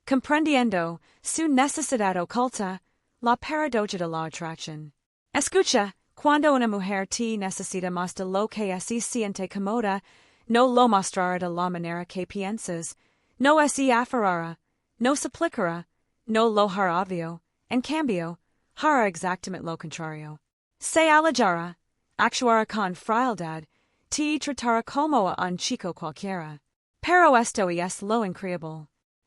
comprendiendo su necesidad oculta, la paradoja de la atracción. Escucha, cuando una mujer te necesita más de lo que así siente cómoda, no lo mostrará de la manera que piensas, no así aferrará, no suplicará, no lo hará obvio, en cambio, hará exactamente lo contrario. Se alejará, actuará con frialdad, te tratará como a un chico cualquiera. Pero esto es lo increíble.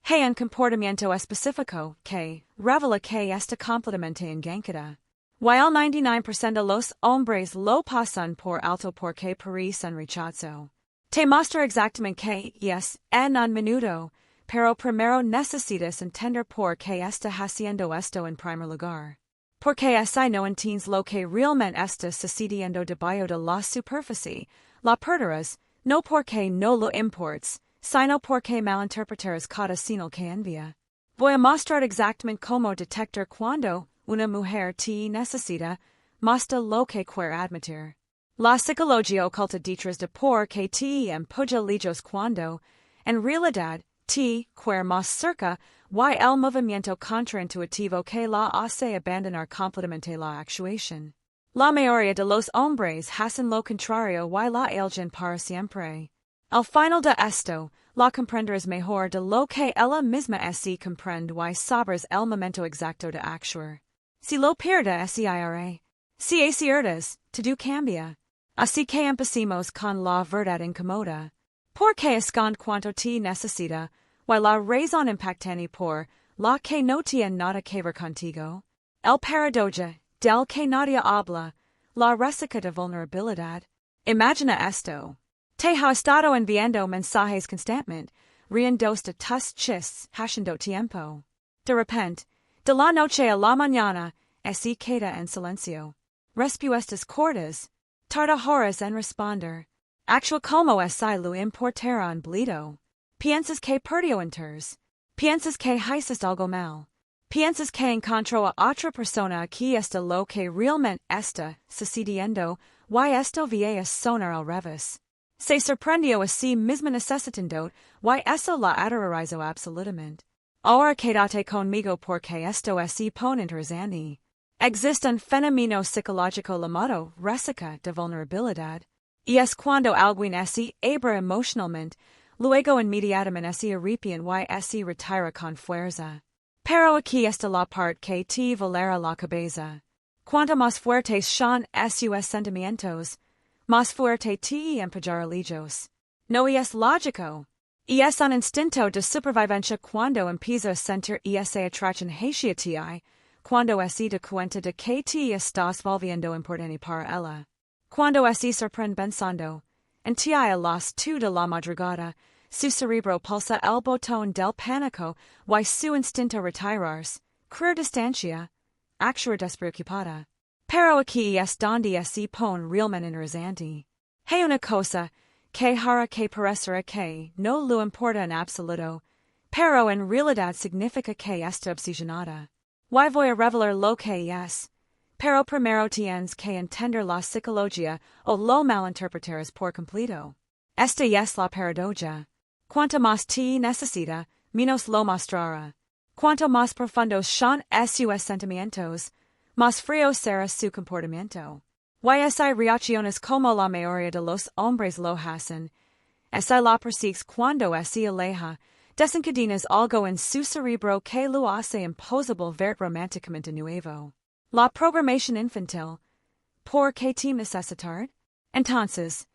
Hay un comportamiento específico que revela que está completamente engañada. While 99% de los hombres lo pasan por alto porque parecen rechazo. Te muestra exactamente que es en un minuto, pero primero necesitas entender por qué está haciendo esto en primer lugar. Porque así no entiendes lo que realmente está sucediendo debajo de la superficie, la perderás, no porque no lo imports, sino porque malinterpretarás cada señal que envía. Voy a mostrar exactamente cómo detectar cuando una mujer te necesita más de lo que quiere admitir. La psicología oculta detrás de por qué te empuja lejos cuando, en realidad, te quiere más cerca, y el movimiento contraintuitivo que la hace abandonar completamente la actuación. La mayoría de los hombres hacen lo contrario y la eligen para siempre. Al final de esto, la comprenderás mejor de lo que ella misma así comprende y sabrás el momento exacto de actuar. Si lo pierde así irá. Si aciertas, todo cambia. Así que empecemos con la verdad incómoda. Porque esconde cuanto te necesita, y la razón impactante por la que no tiene nada que ver contigo. El paradoja del que nadie habla, la resaca de vulnerabilidad. Imagina esto. Te ha estado enviando mensajes constantemente, riéndose de tus chistes, haciendo tiempo. De repente, de la noche a la mañana, así queda en silencio. Respuestas cortas, tarda horas en responder. Actúa como si lo importara un bledo. Piensas que perdió interés. Piensas que hiciste algo mal. Piensas que encontró a otra persona aquí está lo que realmente está sucediendo, y esto va a sonar al revés. Se sorprendió a sí misma necesitando, y eso la aterrorizó absolutamente. Ahora quédate conmigo porque esto así pone interesante. Existe un fenómeno psicológico llamado resaca de vulnerabilidad. Y es cuando alguien así abre emocionalmente, luego inmediatamente así arrepiente y así retira con fuerza. Pero aquí está la parte que te volará la cabeza. Cuanto más fuertes son sus sentimientos, más fuerte te empujará lejos. No es lógico. Y es un instinto de supervivencia cuando empieza a sentir esa atracción hacia ti, cuando así te cuenta de que te estás volviendo importante para ella. Cuando así sorprende pensando, en ti a las 2 de la madrugada, su cerebro pulsa el botón del pánico y su instinto retirarse, crear distancia, actuar despreocupada. Pero aquí es donde así pone realmente interesante. Hay una cosa que hará que parecerá que no lo importa en absoluto, pero en realidad significa que está obsesionada. Y voy a revelar lo que es. Pero primero tienes que entender la psicología o lo malinterpretarás por completo. Esta es la paradoja. Cuanto más te necesita, menos lo mostrará. Cuanto más profundos son sus sentimientos, más frío será su comportamiento. Y hay reacciones como la mayoría de los hombres lo hacen. Esa la persigues cuando así aleja, desencadenas algo en su cerebro que lo hace imposible ver románticamente nuevo. La programación infantil. ¿Por qué te necesitar? Entonces,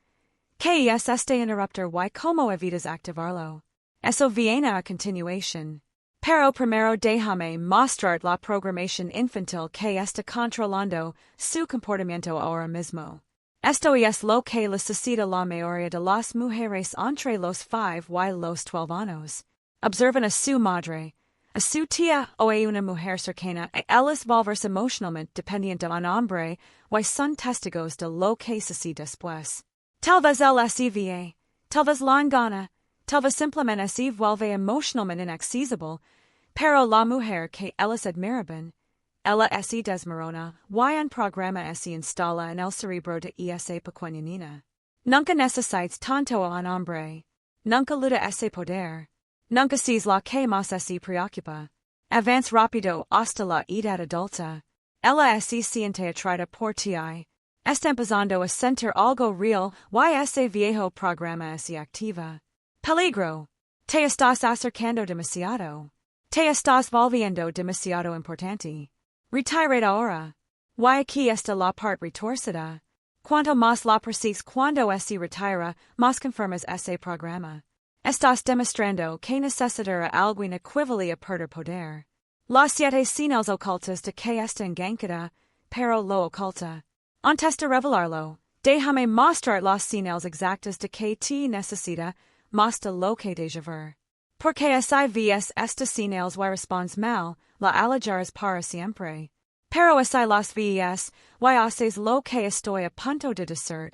¿qué es este interruptor y cómo evitas activarlo? Eso viene a continuación. Pero primero déjame mostrar la programación infantil que está controlando su comportamiento ahora mismo. Esto es lo que le sucede a la mayoría de las mujeres entre los 5 y los 12 años. Observan a su madre, a su tía o a una mujer cercana a ellas volverse emocionalmente dependiente de un hombre y son testigos de lo que sucede después. Tal vez él así ve, tal vez la engana, tal vez simplemente así vuelve emocionalmente inaccesible, pero la mujer que ellas admiraban, ella así desmorona y un programa así instala en el cerebro de esa pequeña niña. Nunca necesitas tanto a un hombre, nunca luda ese poder. Nunca sees la que más se preocupa. Avance rápido hasta la edad adulta. Ella se siente atraída por ti. Está empezando a sentir algo real y ese viejo programa se activa. Peligro. Te estás acercando demasiado. Te estás volviendo demasiado importante. Retirate ahora. Y aquí está la parte retorcida. Cuanto más la persigues cuando se retira, más confirmas ese programa. Estás demostrando que necesitará alguna equivale a perder poder. Las 7 señales ocultas de que está enganchada, pero lo oculta. Antes de revelarlo, déjame mostrar las señales exactas de que te necesita, más de lo que deja ver. Porque si ves estas señales y respondes mal, la alejarás para siempre. Pero si las ves y haces lo que estoy a punto de decir,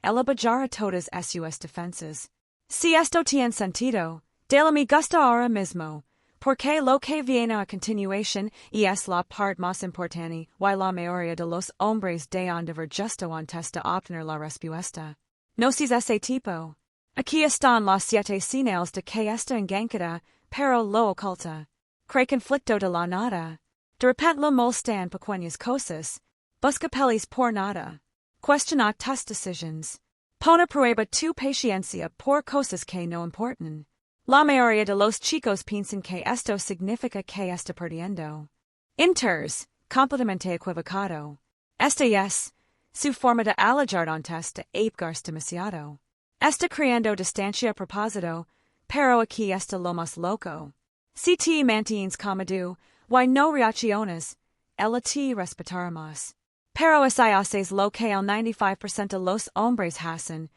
ella bajará todas sus defensas. Si esto tiene sentido, de me gusta ahora mismo, porque lo que viene a continuación es la parte más importante y la mayoría de los hombres han de ver justo antes de obtener la respuesta. No seas ese tipo. Aquí están las 7 señales de que está enganchada, pero lo oculta. Cree conflicto de la nada. De repente lo molestan pequeñas cosas. Busca pelis por nada. Cuestiona tus decisions. Pone a prueba tu paciencia por cosas que no importan. La mayoría de los chicos piensan que esto significa que está perdiendo. Inters, completamente equivocado. Esta es su forma de alejar antes de apegarse demasiado. Está creando distancia a propósito, pero aquí está lo más loco. Si te mantienes cómodo, y no reacciones, ella te respetará más. Pero si haces lo que el 95% de los hombres hacen,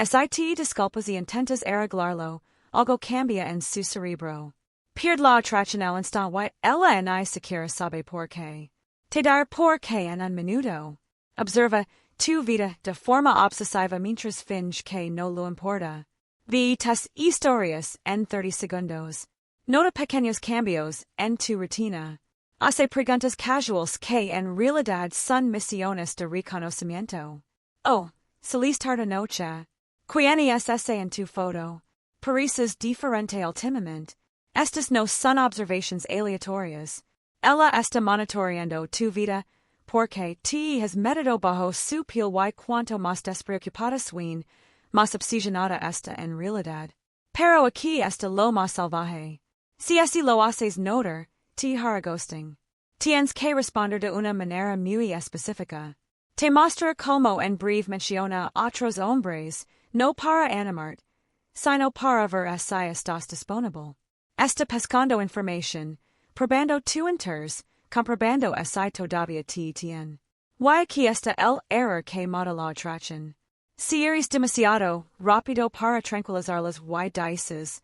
si te disculpas y intentas arreglarlo, algo cambia en su cerebro. Pierde la atracción al instante y ella ni siquiera sabe por qué. Te dará por qué en un minuto. Observa tu vida de forma obsesiva mientras finge que no lo importa. Vi tus historias en 30 segundos. Nota pequeños cambios en tu rutina. Hace preguntas casuales que en realidad son misiones de reconocimiento. Oh, salís tarde noche. ¿Quién es ese en tu foto? Pareces diferente últimamente. Estas no son observations aleatorias. Ella está monitoreando tu vida, porque te has metido bajo su piel y cuanto más despreocupada suene, más obsesionada está en realidad. Pero aquí está lo más salvaje. Si así lo haces notar, te hará ghosting. Tienes que responder de una manera muy específica. Te mostra cómo en breve menciona a otros hombres, no para animarte, sino para ver si estás disponible. Está pescando información, probando tu interés, comprobando si todavía te tiene. Y aquí está el error que mata la atracción. Si eres demasiado rápido para tranquilizarlas y dices,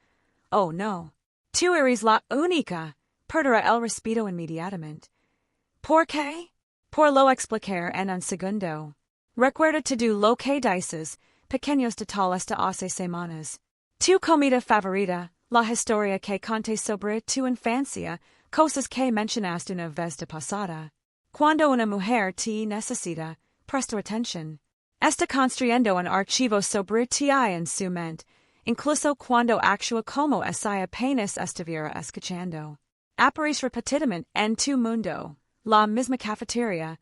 oh no, tú eres la única, perderá el respeto inmediatamente. ¿Por qué? Por lo explicar en un segundo. Recuerda todo lo que dices, pequeños detalles de hace semanas. Tu comida favorita, la historia que conté sobre tu infancia, cosas que mencionaste una vez de pasada. Cuando una mujer te necesita, presta atención. Está construyendo un archivo sobre ti en su mente, incluso cuando actúa como si apenas estuviera escuchando. Aparece repetidamente en tu mundo, la misma cafetería,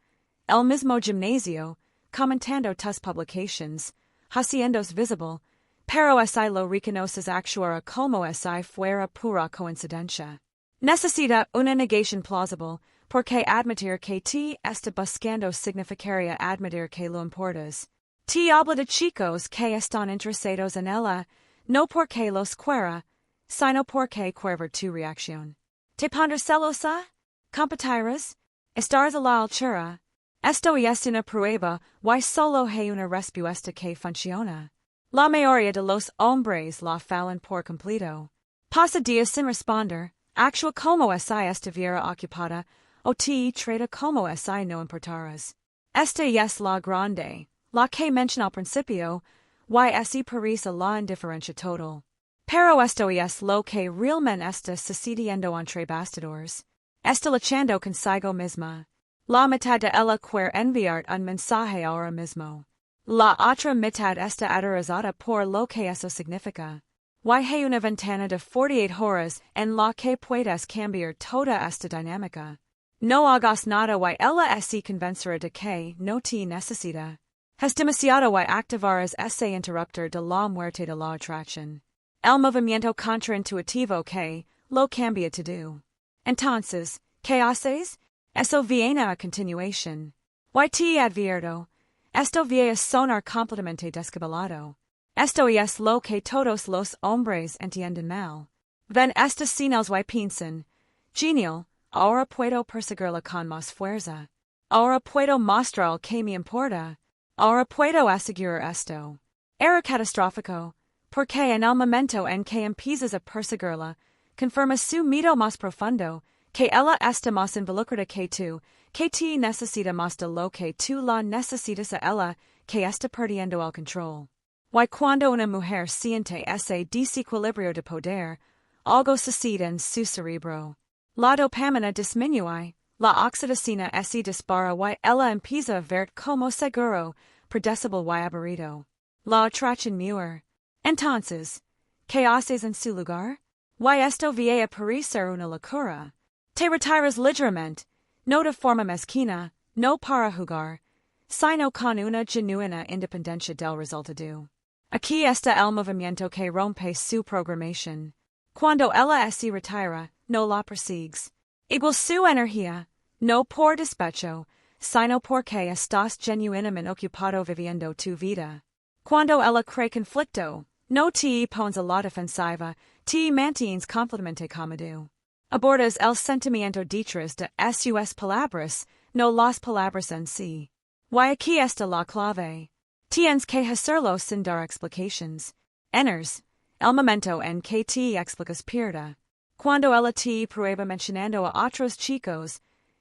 el mismo gimnasio, comentando tus publications, haciéndose visible, pero si lo reconoces actuará como si fuera pura coincidencia. Necesita una negación plausible, porque admitir que te está buscando significaría admitir que lo importas. Te habla de chicos que están interesados en ella, no porque los quiera, sino porque quiere ver tu reacción. ¿Te pondrás celosa? ¿Competirás? ¿Estarás a la altura? Esto es una prueba y solo hay una respuesta que funciona. La mayoría de los hombres la fallan por completo. Pasa días sin responder, actúa como si estuviera ocupada, o te trata como si no importaras. Esta es la grande, la que mencioné al principio, y así parece la indiferencia total. Pero esto es lo que realmente está sucediendo entre bastidores. Está luchando consigo misma. La mitad de ella quiere enviar un mensaje ahora mismo. La otra mitad está aterrorizada por lo que eso significa. Y hay una ventana de 48 horas en la que puedes cambiar toda esta dinámica. No hagas nada y ella se convencerá de que no te necesita. Has demasiado y activarás ese interruptor de la muerte de la atracción. El movimiento contraintuitivo que lo cambia todo. Entonces, ¿qué haces? Eso viene a continuación. Y te advierto. Esto va a sonar completamente descabellado. Esto es lo que todos los hombres entienden mal. Ven estas señales y piensan. Genial, ahora puedo perseguirla con más fuerza. Ahora puedo mostrar que me importa. Ahora puedo asegurar esto. Era catastrófico, porque en el momento en que empiezas a perseguirla, confirma su miedo más profundo, que ella está más involucrada que tú, que te necesita más de lo que tú la necesitas a ella, que está perdiendo el control. Y cuando una mujer siente ese desequilibrio de poder, algo sucede en su cerebro. La dopamina disminuye, la oxitocina se dispara y ella empieza a ver como seguro, predecible y aburrido. La atracción muere. Entonces, ¿qué haces en su lugar? Y esto va a parecer una locura. Te retiras ligeramente, no de forma mezquina, no para jugar, sino con una genuina independencia del resultado. Aquí está el movimiento que rompe su programación. Cuando ella se retira, no la persigues. Igual su energía, no por despecho, sino porque estás genuinamente ocupado viviendo tu vida. Cuando ella cree conflicto, no te pones a la defensiva, te mantienes completamente cómodo. Abordas el sentimiento detrás de sus palabras, no las palabras en sí. Y aquí está la clave. Tienes que hacerlo sin dar explications. Enters, el momento en que te explicas pierda. Cuando ella te prueba mencionando a otros chicos,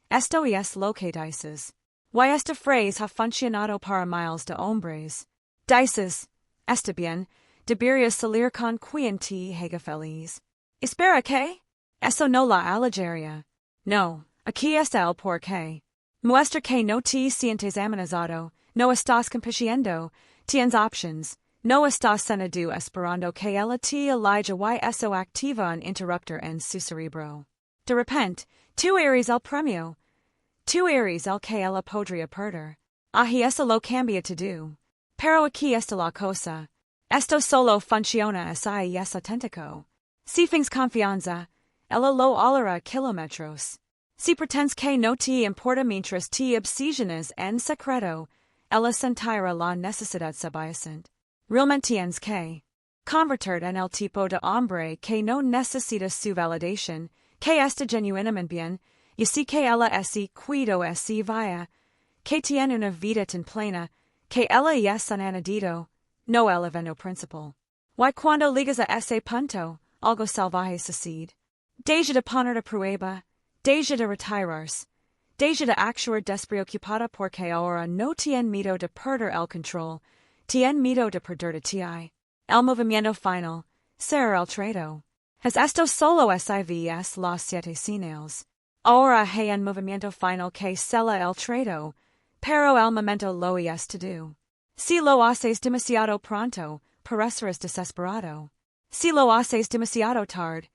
esto es lo que dices. Y esta frase ha funcionado para miles de hombres. Dices, está bien, deberías salir con quien te haga feliz. Espera que. Eso no la alejaría. No, aquí está el porqué. Muestra que no te sientes amenazado, no estás compitiendo, tienes options, no estás sentado esperando que ella te elija y eso activa un interruptor en su cerebro. De repente, tú eres el premio. Tú eres el que ella podría perder. Y eso lo cambia todo. Pero aquí está la cosa. Esto solo funciona si es auténtico. Si finges confianza, ella lo hablará kilómetros. Si pretendes que no te importa mientras te obsesiones en secreto, ella sentirá la necesidad subyacente. Realmente tienes que convertir en el tipo de hombre que no necesita su validación, que está genuinamente bien, y si que ella ese cuido ese vaya, que tiene una vida tan plena, que ella es un añadido, no el evento principal. Y cuando ligas a ese punto, algo salvaje sucede. Deja de poner a prueba, deja de retirarse, deja de actuar despreocupada porque ahora no tiene miedo de perder el control, tiene miedo de perder de ti. El movimiento final, ser el trato. Es esto solo SIVS las 7 señales. Ahora hay un movimiento final que sella el trato, pero el momento lo es todo. Si lo haces demasiado pronto, parecerás desesperado. Si lo haces demasiado tarde,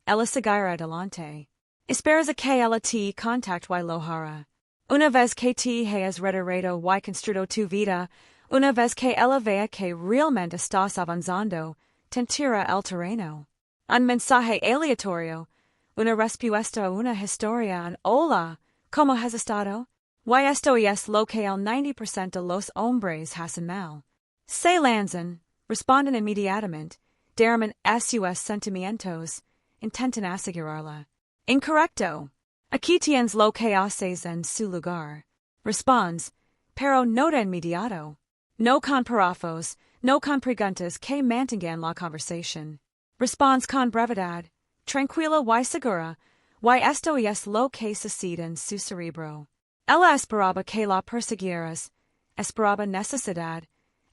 ella seguirá adelante. Esperas a que ella te contacte y lo hará. Una vez que te hayas retirado y construido tu vida, una vez que ella vea que realmente estás avanzando, tentirá el terreno. Un mensaje aleatorio, una respuesta a una historia, un hola, ¿cómo has estado? Y esto es lo que el 90% de los hombres hacen mal. Se lanzan, responden inmediatamente, derraman sus sentimientos, intentan asegurarla. Incorrecto. Aquí tienes lo que haces en su lugar. Responds, pero no de inmediato. No con párrafos, no con preguntas que mantengan la conversación. Responds con brevedad, tranquila y segura, y esto es lo que sucede en su cerebro. Ella esperaba que la persiguieras, esperaba necesidad,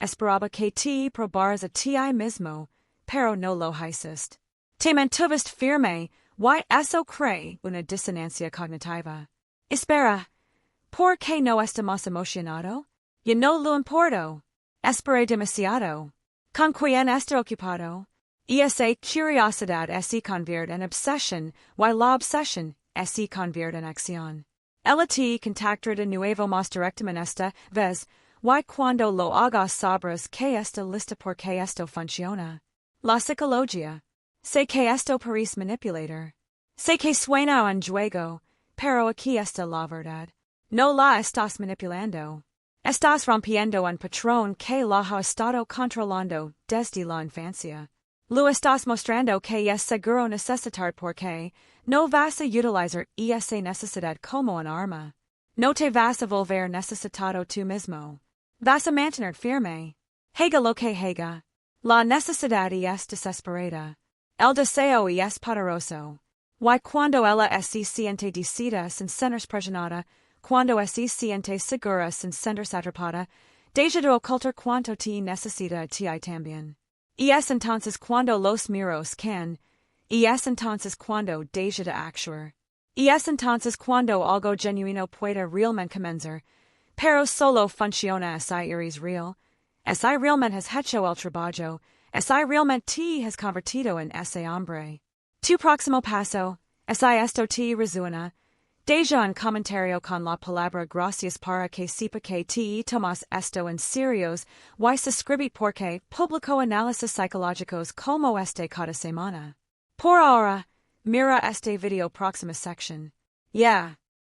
esperaba que te probaras a ti mismo, pero no lo hiciste. Te mantuviste firme, y eso cree una disonancia cognitiva. Espera, ¿por qué no estamos emocionado? Ya no lo importo. Esperé demasiado. ¿Con quién está ocupado? Esa curiosidad se convierte en obsesión, y la obsesión se convierte en acción. Ella te contactará de nuevo más directamente esta vez, y cuando lo hagas sabrás que está lista porque esto funciona. La psicología. Sé que esto parece manipulator. Sé que suena un juego, pero aquí está la verdad. No la estás manipulando. Estás rompiendo un patrón que la ha estado controlando desde la infancia. Lo estás mostrando que es seguro necesitar porque no vas a utilizar esa necesidad como un arma. No te vas a volver necesitado tú mismo. Vas a mantener firme. Haga lo que haga. La necesidad es desesperada. El deseo es poderoso. Y cuando ella se siente decidida sin sentirse presionada, cuando se siente segura sin sentirse atrapada, deja de ocultar cuanto te necesita a ti también. Y es entonces cuando los miros can. Y es entonces cuando deja de actuar. Y es entonces cuando algo genuino puede realmente comenzar. Pero solo funciona si eres real. Si realmente has hecho el trabajo. Si realmente te has convertido en ese hombre. Tu próximo paso. Si esto te resuena. Deja un comentario con la palabra gracias para que sepa que te tomas esto en serios y suscribir porque publico análisis psicológicos como este cada semana. Por ahora, mira este video próxima section. Yeah.